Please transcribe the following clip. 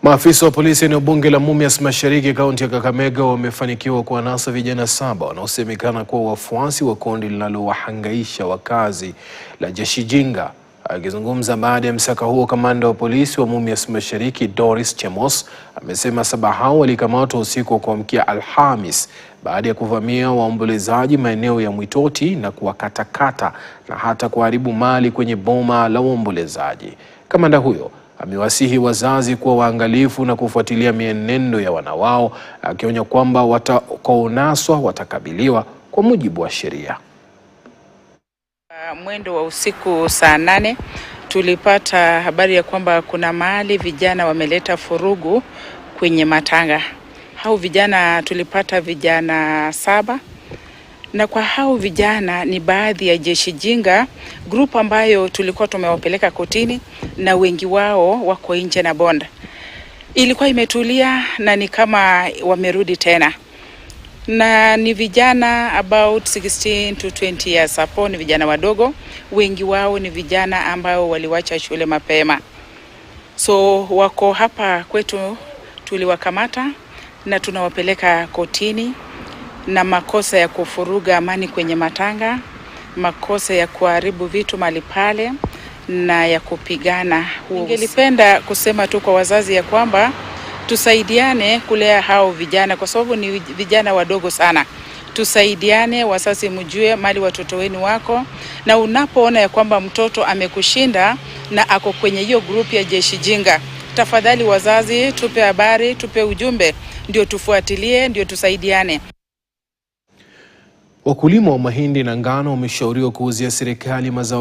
Maafisa wa polisi eneo bunge la Mumias Mashariki kaunti ya Kakamega wamefanikiwa kuwanasa vijana 7 wanaosemekana kuwa wafuasi wa kundi linalowahangaisha wakazi la Jeshijinga. Akizungumza baada ya msako huo, kamanda wa polisi wa Mumias Mashariki Doris Chemos amesema 7 hao walikamatwa usiku wa kuamkia Alhamis baada ya kuvamia waombolezaji maeneo ya Mwitoti na kuwakatakata na hata kuharibu mali kwenye boma la waombolezaji. Kamanda huyo amewasihi wazazi kuwa waangalifu na kufuatilia mienendo ya wana wao, akionya kwamba watakaonaswa watakabiliwa kwa mujibu wa sheria. Mwendo wa usiku saa 8 tulipata habari ya kwamba kuna mahali vijana wameleta furugu kwenye matanga. Hao vijana tulipata vijana 7, na kwa hao vijana ni baadhi ya Jeshijinga group ambayo tulikuwa tumewapeleka kotini, na wengi wao wako nje na bonda. Ilikuwa imetulia na ni kama wamerudi tena, na ni vijana about 16 to 20 years hapo. Ni vijana wadogo, wengi wao ni vijana ambao waliwacha shule mapema. So wako hapa kwetu, tuliwakamata na tunawapeleka kotini na makosa ya kufuruga amani kwenye matanga, makosa ya kuharibu vitu mahali pale na ya kupigana. Ningelipenda kusema tu kwa wazazi ya kwamba tusaidiane kulea hao vijana, kwa sababu ni vijana wadogo sana. Tusaidiane, wazazi mjue mali watoto wenu wako, na unapoona ya kwamba mtoto amekushinda na ako kwenye hiyo group ya Jeshijinga, tafadhali wazazi tupe habari, tupe ujumbe, ndio tufuatilie, ndio tusaidiane. Wakulima wa mahindi na ngano wameshauriwa kuuzia serikali mazao